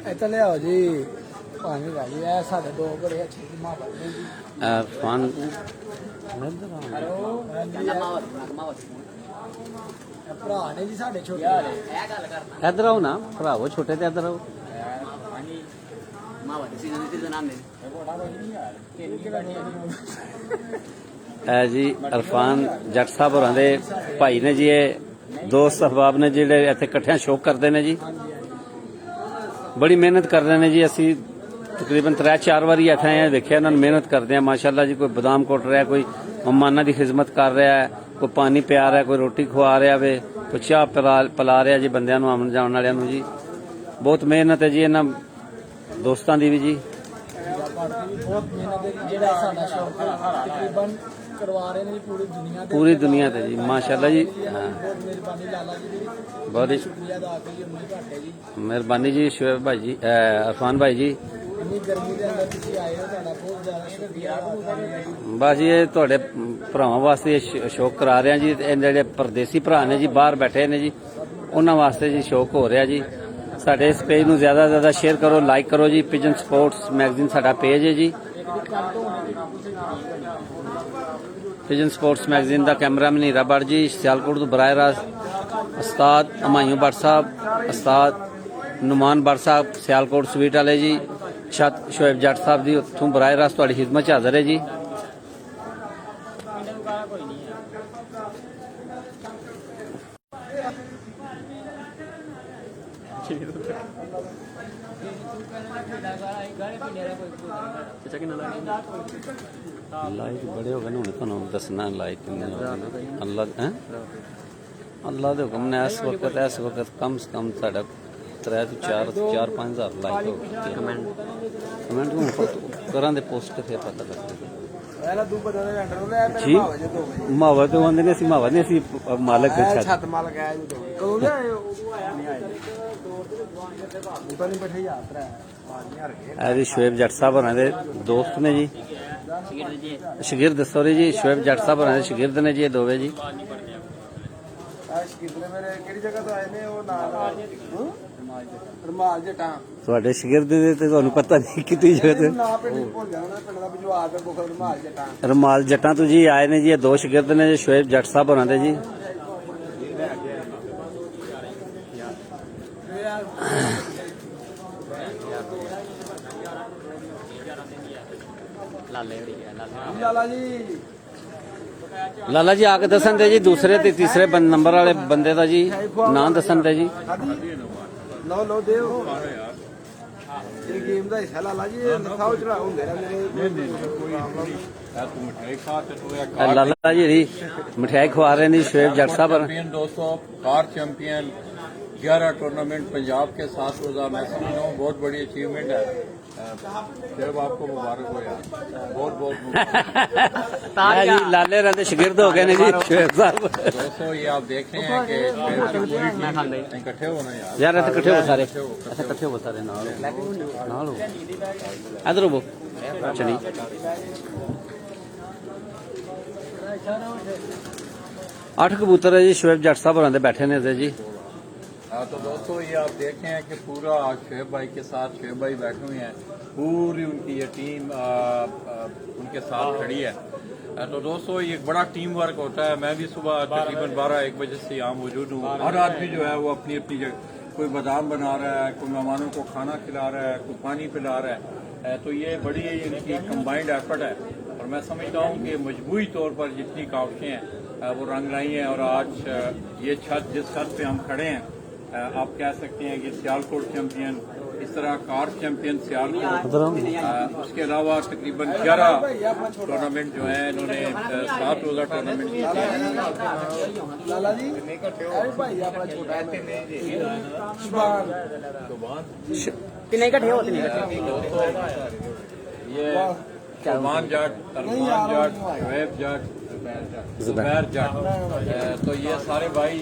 ਇੱਥੇ ਲਿਆਓ ਜੀ ਪਾਣੀ ਲਾ ਜੀ ਇਹ ਸਾਡੇ ਦੋ ਬੜੇ ਅੱਛੇ ਮਾਹੌਲ ਨੇ ਜੀ इरफान ਹੈਲੋ ਭਰਾ ਨੇ ਜੀ ਸਾਡੇ ਛੋਟੇ इधर आओ ना भरावो छोटे ते इधर आओ ਇਹ ਜੀ ਇਰਫਾਨ ਜੱਟ ਸਾਹਿਬ ਹੋਰਾਂ ਦੇ ਭਾਈ ਨੇ ਜੀ, ਇਹ ਦੋਸਤ ਅਹਿਬਾਬ ਨੇ ਜਿਹੜੇ ਇੱਥੇ ਇਕੱਠਿਆਂ ਸ਼ੌਕ ਕਰਦੇ ਨੇ ਜੀ, ਬੜੀ ਮਿਹਨਤ ਕਰ ਰਹੇ ਨੇ ਜੀ। ਅਸੀਂ ਤਕਰੀਬਨ 3-4 ਵਾਰੀ ਇੱਥੇ ਆਏ ਹਾਂ, ਦੇਖਿਆ ਇਹਨਾਂ ਨੂੰ ਮਿਹਨਤ ਕਰਦੇ ਆ ਮਾਸ਼ਾਅੱਲਾ ਜੀ। ਕੋਈ ਬਦਾਮ ਕੁੱਟ ਰਿਹਾ, ਕੋਈ ਮਹਿਮਾਨਾਂ ਦੀ ਖਿਦਮਤ ਕਰ ਰਿਹਾ ਹੈ, ਕੋਈ ਪਾਣੀ ਪਿਆ ਰਿਹਾ, ਕੋਈ ਰੋਟੀ ਖਵਾ ਰਿਹਾ ਵੇ, ਕੋਈ ਚਾਹ ਪਿਲਾ ਰਿਹਾ ਜੀ ਬੰਦਿਆਂ ਨੂੰ, ਆਉਣ ਜਾਣ ਵਾਲਿਆਂ ਨੂੰ ਜੀ। ਬਹੁਤ ਮਿਹਨਤ ਹੈ ਜੀ ਇਹਨਾਂ ਦੋਸਤਾਂ ਦੀ ਵੀ ਜੀ। ਬਹੁਤ ਮਿਹਨਤ ਹੈ ਜੀ, ਜਿਹੜਾ ਸਾਡਾ ਸ਼ੌਕ ਤਕਰੀਬਨ ਕਰਵਾ ਰਹੇ ਨੇ ਜੀ ਪੂਰੀ ਦੁਨੀਆ ਤੇ ਜੀ ਮਾਸ਼ਾਅੱਲਾ ਜੀ। ਬਹੁਤ ਮਿਹਰਬਾਨੀ ਲਾਲਾ ਜੀ ਦੀ, ਬਹੁਤ ਹੀ ਸ਼ੁਕਰੀਆ ਅਦਾ ਕਰੀਏ ਉਮੀਦ ਘੱਟ ਹੈ ਜੀ। ਮਿਹਰਬਾਨੀ ਜੀ ਸ਼ੁਐਬ ਭਾਈ ਜੀ, ਇਰਫਾਨ ਭਾਈ ਜੀ। ਇੰਨੀ ਗਰਮੀ ਦੇ ਅੰਦਰ ਤੁਸੀਂ ਆਏ ਹੋ, ਤੁਹਾਡਾ ਬਹੁਤ ਜ਼ਿਆਦਾ ਸ਼ੁਕਰੀਆ ਅਦਾ ਕਰੀਏ ਜੀ। ਬਸ ਜੀ ਇਹ ਤੁਹਾਡੇ ਭਰਾਵਾਂ ਵਾਸਤੇ ਇਹ ਸ਼ੌਕ ਕਰਾ ਰਹੇ ਹਾਂ ਜੀ। ਇਹ ਜਿਹੜੇ ਪਰਦੇਸੀ ਭਰਾ ਨੇ ਜੀ, ਬਾਹਰ ਬੈਠੇ ਨੇ ਜੀ, ਉਹਨਾਂ ਵਾਸਤੇ ਜੀ ਸ਼ੌਕ ਹੋ ਰਿਹਾ ਜੀ। ਸਾਡੇ ਇਸ ਪੇਜ ਨੂੰ ਜ਼ਿਆਦਾ ਤੋਂ ਜ਼ਿਆਦਾ ਸ਼ੇਅਰ ਕਰੋ, ਲਾਈਕ ਕਰੋ ਜੀ। ਪਿਜਨ ਸਪੋਰਟਸ ਮੈਗਜ਼ੀਨ ਸਾਡਾ ਪੇਜ ਹੈ ਜੀ। ਪਿਜਨ ਸਪੋਰਟਸ ਮੈਗਜ਼ੀਨ ਦਾ ਕੈਮਰਾਮੈਨ ਹੀਰਾ ਬੱਟ ਜੀ, ਸਿਆਲਕੋਟ ਤੋਂ ਬਰਾਹ ਰਾਸਤ ਉਸਤਾਦ ਹਮਾਯੂੰ ਬੱਟ ਸਾਹਿਬ, ਉਸਤਾਦ ਨੁਮਾਨ ਬੱਟ ਸਾਹਿਬ ਸਿਆਲਕੋਟ ਸਵੀਟ ਵਾਲੇ ਜੀ, ਸ਼ੁਐਬ ਜੱਟ ਸਾਹਿਬ ਜੀ ਉੱਥੋਂ ਬਰਾਹ ਰਾਸਤ ਤੁਹਾਡੀ ਖਿਦਮਤ 'ਚ ਹਾਜ਼ਰ ਹੈ ਜੀ। ਲਾਈਕ ਬੜੇ ਹੋ ਗਏ ਨੇ, ਹੁਣ ਤੁਹਾਨੂੰ ਦੱਸਣਾ ਲਾਈਕ ਕਿੰਨੇ ਹੋ ਗਏ ਨੇ। ਅੱਲਾ ਦੇ ਹੁਕਮ ਨੇ ਇਸ ਵਕਤ ਕਮ ਸੇ ਕਮ ਸਾਡਾ 3-4-5 ਹਜ਼ਾਰ ਲਾਈਕ ਹੋ ਗਏ। ਕਮੈਂਟ ਨੂੰ ਕਰਾਂ ਦੇ ਪੋਸਟ ਤੇ ਫਿਰ ਪਤਾ ਲੱਗਦਾ ਜੀ। ਮਾਵਾ ਤੋਂ ਆਉਂਦੇ ਨੇ, ਅਸੀਂ ਮਾਵਾ ਨੇ, ਅਸੀਂ ਮਾਲਕ ਦੇ ਛੱਤ ਮਾਲਕ ਹੈ ਜੀ ਕਦੋਂ ਲਿਆਏ ਉਹ ਨਹੀਂ ਬੈਠੇ ਯਾਤਰਾ ਇਹ ਜੀ ਸ਼ੁਐਬ ਜੱਟ ਸਾਹਿਬ ਹੋਰਾਂ ਦੇ ਦੋਸਤ ਨੇ ਜੀ, ਸ਼ਾਗਿਰਦ ਸੋਰੀ ਜੀ। ਸ਼ੁਐਬ ਜੱਟ ਸਾਹਿਬ ਹੋਰਾਂ ਦੇ ਸ਼ਾਗਿਰਦ ਨੇ ਜੀ ਇਹ ਦੋਵੇਂ ਜੀ। ਮੇਰੇ ਕਿਹੜੀ ਜਗ੍ਹਾ ਤੋਂ ਆਏ ਨੇ ਉਹ ਨਾਲ ਰਮਾਲ ਜਟਾਂ ਤੁਹਾਡੇ ਸ਼ਾਗਿਰਦ ਦੇ ਤੇ ਤੁਹਾਨੂੰ ਪਤਾ ਨਹੀਂ ਕਿਤੇ ਜਗ੍ਹਾ ਤੇ ਨਾ ਪਿੰਡ ਭੁੱਲ ਜਾਣਾ, ਪਿੰਡ ਦਾ ਬਜਵਾਰ ਤੇ ਬੁਖਰ ਰਮਾਲ ਜਟਾਂ। ਰਮਾਲ ਜੱਟਾਂ ਤੋਂ ਜੀ ਆਏ ਨੇ ਜੀ ਇਹ ਦੋ ਸ਼ਾਗਿਰਦ ਨੇ ਜੀ ਸ਼ੁਐਬ ਜੱਟ ਸਾਹਿਬ ਹੋਰਾਂ ਦੇ ਜੀ। ਲਾਲਾ ਜੀ ਆ ਕੇ ਦੱਸਣ ਦੇ ਜੀ ਦੂਸਰੇ ਤੇ ਤੀਸਰੇ ਨੰਬਰ ਵਾਲੇ ਬੰਦੇ ਦਾ ਜੀ ਨਾਂ ਦੱਸਣ ਦੇ ਜੀ। ਲੋ ਦਿਓ ਇਹ ਗੇਮ ਦਾ ਹਿੱਸਾ ਲਾਲਾ ਜੀ, ਦਿਖਾਓ ਚੜਾ ਹੁੰਦੇ ਰਹਿੰਦੇ ਨੇ। ਲਾਲਾ ਜੀ ਮਿਠਾਈ ਖਵਾ ਰਹੇ ਨੇ ਸ਼ੁਐਬ जट साहब। दोस्तों कार चैंपियन 11 टूर्नामेंट पंजाब के साथ रोजा मैं समझता हूँ बहुत बड़ी अचीवमेंट है। शोएब आपको मुबारक हो यार, बहुत बहुत जी लाले रहते शगिर्द हो गए ने जी शोएब साहब। दोस्तों ये आप देख रहे हैं कि पूरी टीम इकट्ठे होना यार ऐसे इकट्ठे हो सारे, ऐसे इकट्ठे हो सारे नाल हो इधर हो चलिए। 8 कबूतर है जी शोएब जट साहब होरां दे बैठे ने जी। तो दोस्तों ये आप देखें हैं कि पूरा शोएब भाई के साथ शोएब भाई बैठे हुए हैं, पूरी उनकी ये टीम उनके साथ खड़ी है। तो दोस्तों ये बड़ा टीम वर्क होता है। मैं भी सुबह तकरीबन 12-1 बजे से यहाँ मौजूद हूँ। हर आदमी जो है वो अपनी अपनी जगह, कोई बादाम बना रहा है, कोई मेहमानों को खाना खिला रहा है, कोई पानी पिला रहा है। तो ये बड़ी इनकी कंबाइंड एफर्ट है और मैं समझता हूँ कि मजबूरी तौर पर जितनी काविशें हैं वो रंग लाई हैं। और आज ये छत जिस छत पे हम खड़े हैं आप कह सकते हैं कि सियालकोट चैंपियन, इस तरह कार चैंपियन सियालकोट, उसके अलावा तकरीबन 11 टूर्नामेंट जो है इन्होंने 7 रोजा टूर्नामेंट लाला जी भाई अपना छोटा कितने इकट्ठे होते ये सलमान जट, अरमान जट, शोएब जट, जुबैर जट। तो ये सारे भाई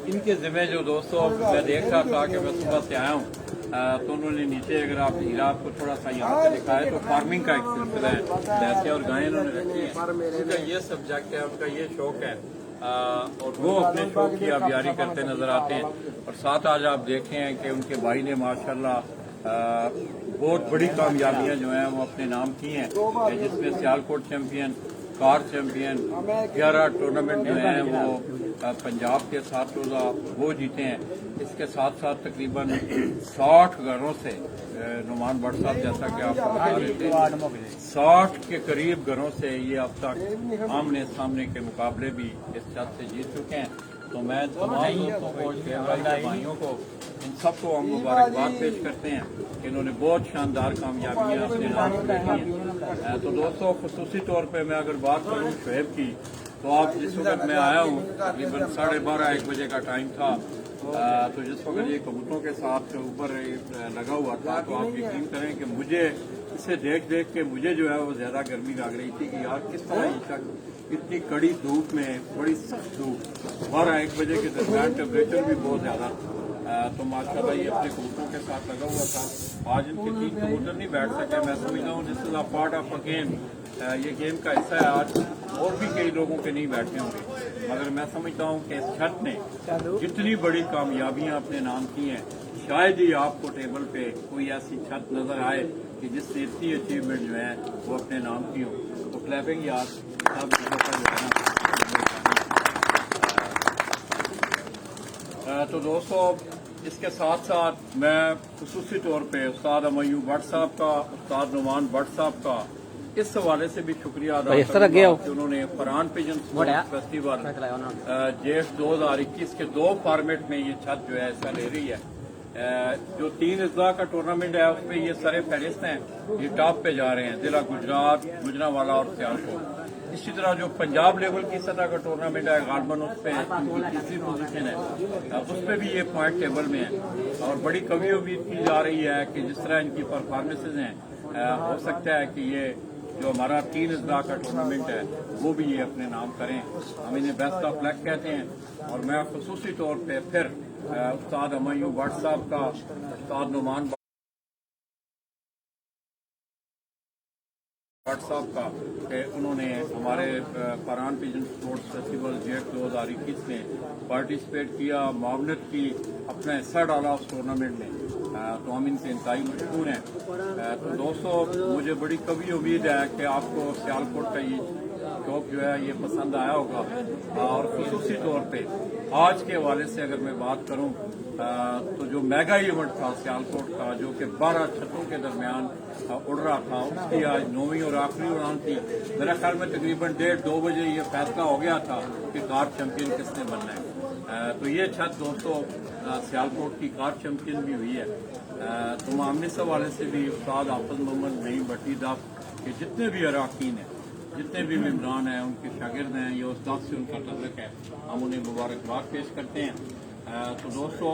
इनके ज़िम्मे जो दोस्तों मैं देख रहा था कि मैं सुबह से आया हूँ, तो उन्होंने नीचे अगर आप हीरा आपको थोड़ा सा यहाँ पे दिखा है तो फार्मिंग का एक सिलसिला है, भैंसें और गायें इन्होंने रखी हैं, उनका ये सब्जेक्ट है, उनका ये शौक है, और वो अपने शौक की आबियारी करते नजर आते हैं। और साथ आज आप देखें हैं कि उनके भाई ने माशाल्लाह बहुत बड़ी कामयाबियां जो हैं वो अपने नाम की हैं, जिसमें Sialkot champion, car champion, 11 tournament जो हैं वो पंजाब के साथ रोजा वो जीते हैं। इसके साथ साथ तकरीबन 60 घरों से नुमान भट्ट साहब जैसा कि आपको बता रहे थे 60 के करीब घरों से ये अब तक आमने सामने के मुकाबले भी इस छत से जीत चुके हैं। तो मैं तमाम दोस्तों को, शेर भाइयों को, इन सबको हम मुबारकबाद पेश करते हैं कि इन्होंने बहुत शानदार कामयाबियां अपने नाम की हैं। तो दोस्तों खुसूसी तौर पे मैं अगर बात करूं शोएब की, तो आप जिस वक्त मैं आया हूं तकरीबन 12:30-1 बजे का टाइम था, तो जिस वक्त ये कबूतरों के साथ ऊपर लगा हुआ था, तो आप यकीन करें कि मुझे इसे देख देख के मुझे जो है वो ज्यादा गर्मी लग रही थी कि यार किस तरह ये शख्स इतनी कड़ी धूप में, बड़ी सख्त धूप, 12-1 बजे के दरमियान टेम्परेचर भी बहुत ज्यादा, तो माशाल्लाह ये अपने कबूतरों के साथ लगा हुआ था। आज इनके 3 कबूतर नहीं बैठ सके। मैं समझता हूँ this is a part of a game, ये गेम का हिस्सा है। आज और भी कई लोगों के नहीं बैठे होंगे, मगर मैं समझता हूँ कि इस छत ने जितनी बड़ी कामयाबियां अपने नाम की हैं, शायद ही आपको टेबल पे कोई ऐसी छत नजर आए कि जिससे इतनी अचीवमेंट जो है वो अपने नाम की हो। तो क्लैपिंग यार सब तो दोस्तों इसके साथ साथ मैं खुसूसी तौर पे उस्ताद अमयूब भट्ट साहब का, उस्ताद नुमान भट्ट साहब का इस हवाले से भी शुक्रिया अदा करूंगा कि उन्होंने फरहान पिजन फेस्टिवल जेठ 2021 के 2 फॉर्मेट में ये छत जो है हिस्सा ले रही है। जो 3 अज़ला का टूर्नामेंट है उसमें ये सरे फहरिस्त हैं, ये टॉप पे जा रहे हैं, जिला गुजरात, गुजरांवाला और सियालकोट। इसी तरह जो पंजाब लेवल की सतह का टूर्नामेंट है गालबन, उस पर इनकी तीसरी पोजीशन है, उस पर भी ये पॉइंट टेबल में है। और बड़ी कमी उम्मीद की जा रही है कि जिस तरह इनकी परफॉर्मेंसेज हैं, हो सकता है कि ये जो हमारा 3 अज़ला का टूर्नामेंट है वो भी ये अपने नाम करें। हम इन्हें बेस्ट ऑफ लक कहते हैं। और मैं खुसूसी तौर पर फिर उस्ताद अमयूब भट्ट साहब का, उस्ताद नुमान भट्ट साहब का कि उन्होंने हमारे फरहान पिजन स्पोर्ट्स फेस्टिवल जेठ 2021 में पार्टिसिपेट किया, मावनत की, अपना हिस्सा डाला उस टूर्नामेंट में, तो हम इनसे इंतहाई मशहूर हैं। तो दोस्तों मुझे बड़ी कभी उम्मीद है कि आपको सियालकोट का ये शौक जो है ये पसंद आया होगा। और खुसूसी तौर पे आज के हवाले से अगर मैं बात करूं, तो जो मेगा इवेंट था सियालकोट का, जो कि 12 छतों के दरमियान उड़ रहा था, उसकी आज 9वीं और आखिरी उड़ान थी। मेरे ख्याल में तकरीबन 1:30-2 बजे ये फैसला हो गया था कि कार चैंपियन किसने बनना है। तो ये छत दोस्तों सियालकोट की कार चैंपियन भी हुई है। तो मामले इस हवाले से भी उस्ताद हाफिज मोहम्मद नईम भट्टी साहब के जितने भी अरकान हैं, जितने भी मेम्बरान हैं, उनके शागिर्द हैं, ये उस्ताद से उनका तल्लुक है, हम उन्हें मुबारकबाद पेश करते हैं। तो दोस्तों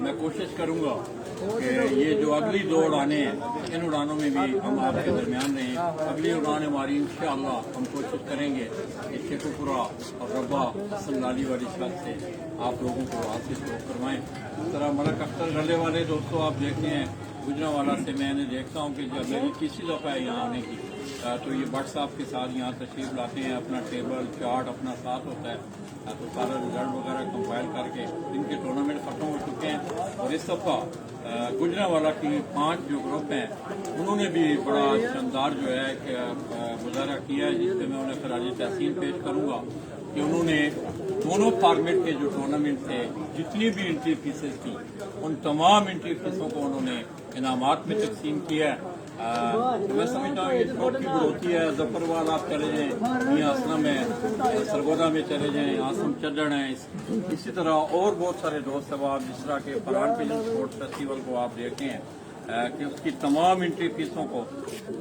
मैं कोशिश करूंगा कि ये जो अगली 2 उड़ानें हैं, इन उड़ानों में भी हम आपके दरमियान रहें। अगली उड़ान हमारी इंशाअल्लाह हम कोशिश करेंगे कि शेखुपुरा और रब्बा हसन लाली वाली छत से आप लोगों को वहाँ से शो करवाएं। इस तरह मलक अख्तर रले वाले दोस्तों आप देखते हैं गुजरांवाला से, मैंने देखता हूँ कि जब मेरी तीसरी दफ़ा है यहाँ आने की, तो ये भट्ट साहब के साथ यहाँ तशरीफ लाते हैं, अपना टेबल चार्ट अपना साथ होता है, तो सारा रिजल्ट वगैरह कंपाइल करके इनके टूर्नामेंट खत्म हो चुके हैं। और इस दफ़ा गुजरांवाला की 5 जो ग्रुप हैं उन्होंने भी बड़ा शानदार जो है मुजाहरा किया है, जिससे मैं उन्हें खराज तहसीन पेश करूँगा कि उन्होंने दोनों फॉर्मेट के जो टूर्नामेंट थे, जितनी भी एंट्री फीसेस थी, उन तमाम एंट्री फीसों को उन्होंने इनामात में तकसीम किया है। मैं समझता हूँ ये शौक की बढ़ोती है। जफरवाल आप चले जाएँ, यहाँ असलम है, सरगोदा में चले जाएँ, आसम चढ़ है, इसी तरह और बहुत सारे दोस्त अब आप जिस तरह के फरहान पिजन स्पोर्ट्स फेस्टिवल को आप देखें कि उसकी तमाम एंट्री फीसों को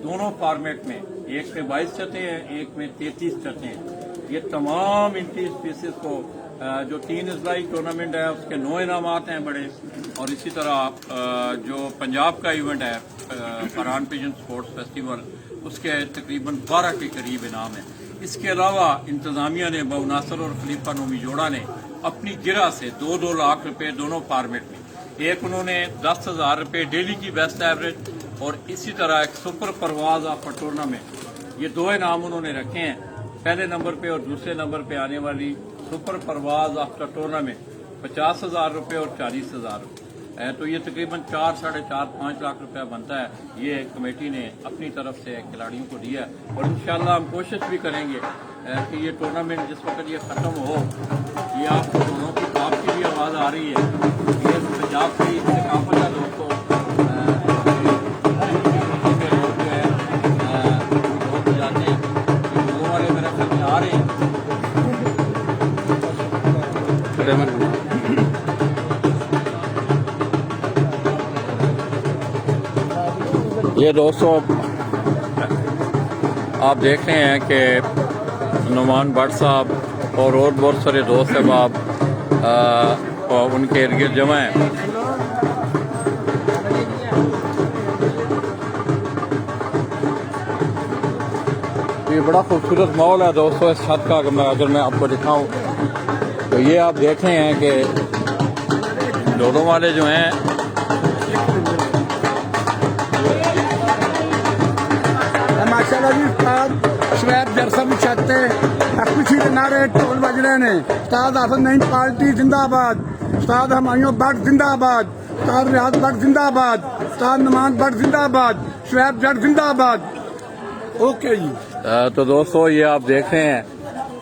दोनों फॉर्मेट में, एक में 22 छतें हैं, एक में 33 छतें हैं, ये तमाम एंट्री फीसेस को जो 3 अज़लाई टूर्नामेंट है उसके 9 इनामात हैं बड़े। और इसी तरह जो पंजाब का इवेंट है फरहान पिजन स्पोर्ट्स फेस्टिवल, उसके तकरीबन 12 के करीब इनाम है। इसके अलावा इंतजामिया ने नासर और खलीफा नोमी जोड़ा ने अपनी गिरा से 2-2 लाख रुपए दोनों फॉर्मेट में, एक उन्होंने 10,000 रुपए डेली की बेस्ट एवरेज और इसी तरह एक सुपर परवाज ऑफ टूर्नामेंट, ये 2 इनाम उन्होंने रखे हैं। पहले नंबर पे और दूसरे नंबर पे आने वाली सुपर परवाज ऑफ टूर्नामेंट 50,000 रुपए और 40,000 रुपए है, तो ये तकरीबन 4, 4.5-5 लाख रुपया बनता है। ये कमेटी ने अपनी तरफ से खिलाड़ियों को दिया और इंशाल्लाह हम कोशिश भी करेंगे कि ये टूर्नामेंट जिस वक्त ये ख़त्म हो, ये आपको दोनों की बाप की भी आवाज़ आ रही है, ये पंजाब की सकाफत है दोस्तों, लोग जो है लोग जाते हैं, दोनों वाले मेरे ख्याल में आ रहे हैं। ये दोस्तों आप देख रहे हैं कि नुमान भट्ट साहब और बहुत सारे दोस्त अहबाब उनके इर्द गिर्द जमा हैं। ये बड़ा खूबसूरत माहौल है दोस्तों इस छत का। अगर मैं आपको दिखाऊं तो ये आप देख रहे हैं कि दोनों वाले जो हैं माशाल्लाह जी, उस्ताद शुएब जरसा भी छत खुशी के नारे ढोल बज रहे हैं। उस्ताद हाफिज नईम पार्टी जिंदाबाद, उस्ताद हुमायूं भट्ट जिंदाबाद, उस्ताद रियाज भट्ट जिंदाबाद, उस्ताद नुमान भट्ट जिंदाबाद, शुएब जट जिंदाबाद। ओके जी। तो दोस्तों ये आप देख रहे हैं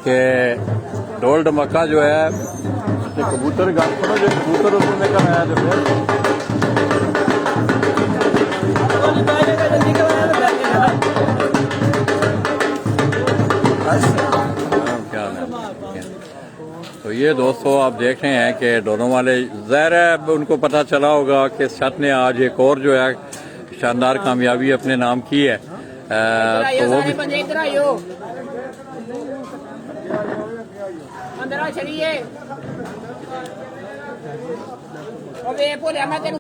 कि ढोल धमाका जो है कबूतर जो कबूतर उड़ने का नया जो है तो ये दोस्तों आप देख रहे हैं कि दोनों वाले ज़ाहिर है उनको पता चला होगा कि छत ने आज एक और जो है शानदार कामयाबी अपने नाम की है। तो वो भी